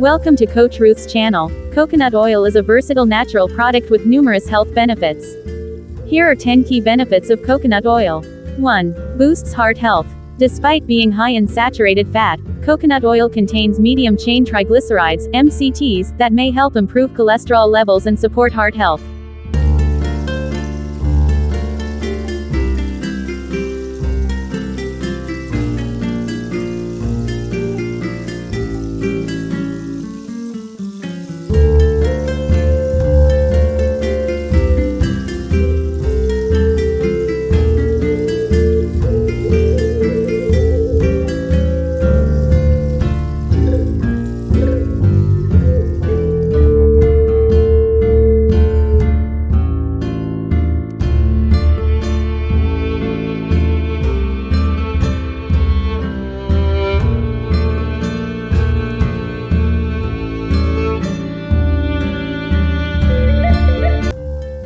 Welcome to Coach Ruth's channel. Coconut oil is a versatile natural product with numerous health benefits. Here are 10 key benefits of coconut oil. 1. Boosts heart health. Despite being high in saturated fat, coconut oil contains medium-chain triglycerides, MCTs, that may help improve cholesterol levels and support heart health.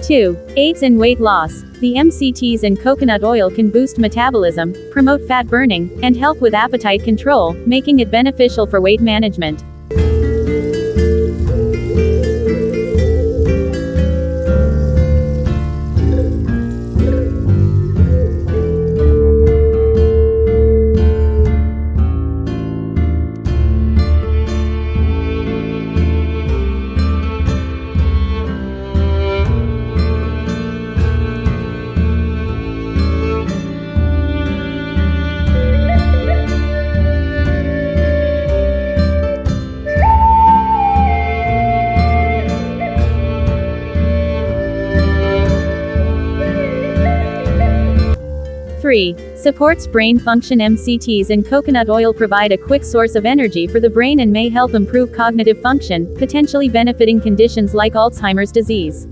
2. Aids in weight loss. The MCTs in coconut oil can boost metabolism, promote fat burning, and help with appetite control, making it beneficial for weight management. 3. Supports brain function. MCTs in coconut oil provide a quick source of energy for the brain and may help improve cognitive function, potentially benefiting conditions like Alzheimer's disease.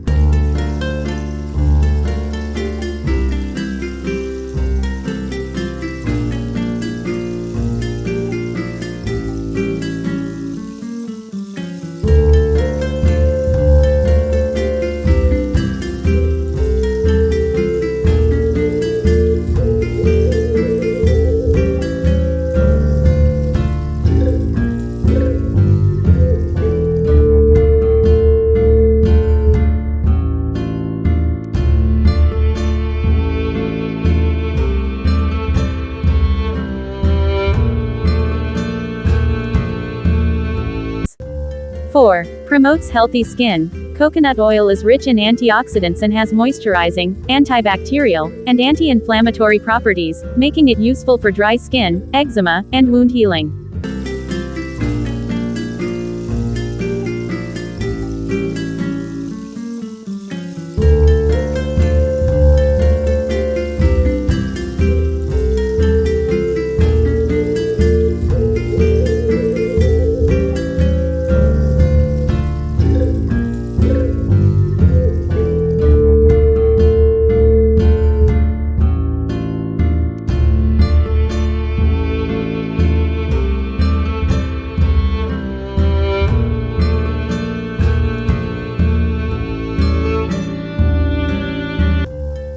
4. Promotes healthy skin. Coconut oil is rich in antioxidants and has moisturizing, antibacterial, and anti-inflammatory properties, making it useful for dry skin, eczema, and wound healing.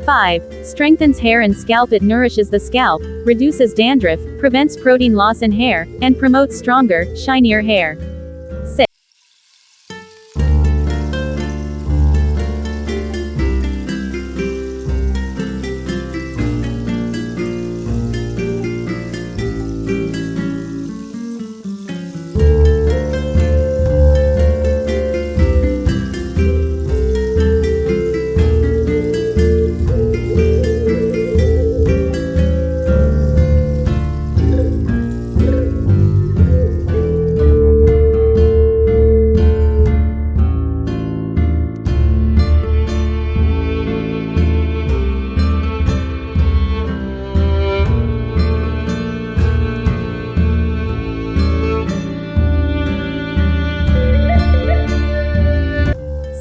5. Strengthens hair and scalp. It nourishes the scalp, reduces dandruff, prevents protein loss in hair, and promotes stronger, shinier hair.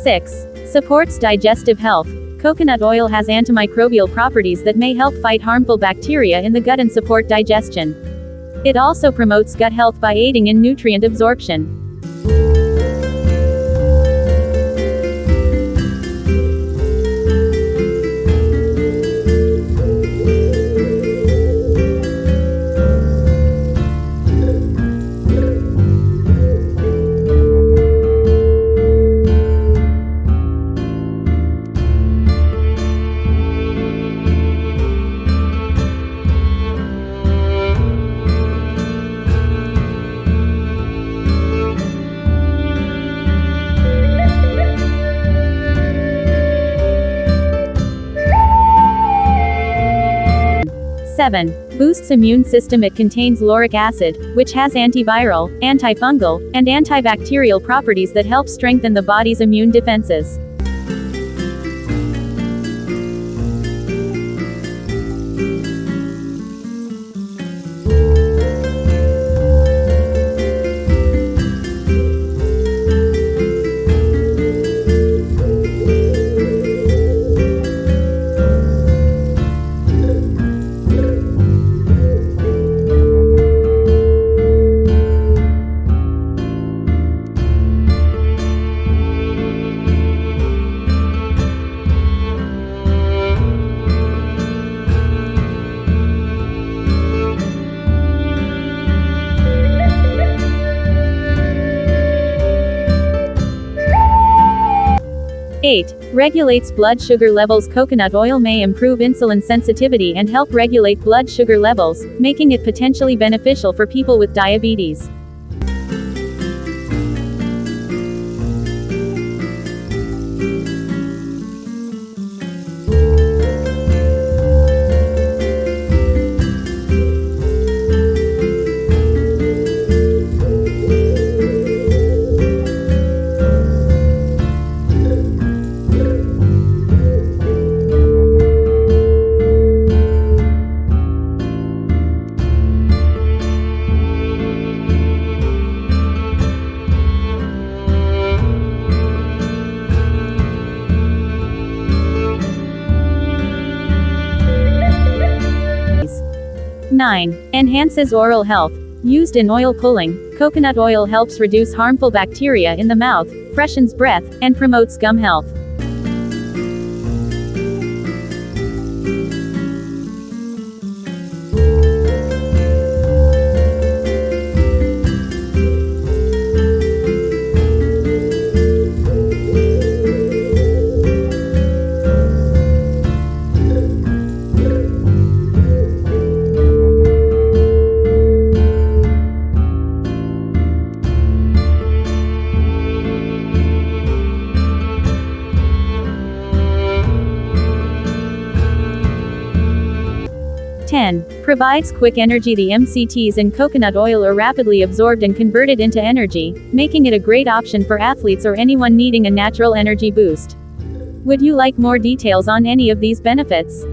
6. Supports digestive health. Coconut oil has antimicrobial properties that may help fight harmful bacteria in the gut and support digestion. It also promotes gut health by aiding in nutrient absorption. 7. Boosts immune system. It contains lauric acid, which has antiviral, antifungal, and antibacterial properties that help strengthen the body's immune defenses. Eight. Regulates blood sugar levels. Coconut oil may improve insulin sensitivity and help regulate blood sugar levels, making it potentially beneficial for people with diabetes. Nine. Enhances oral health. Used in oil pulling, coconut oil helps reduce harmful bacteria in the mouth, freshens breath, and promotes gum health. Provides quick energy. The MCTs in coconut oil are rapidly absorbed and converted into energy, making it a great option for athletes or anyone needing a natural energy boost. Would you like more details on any of these benefits?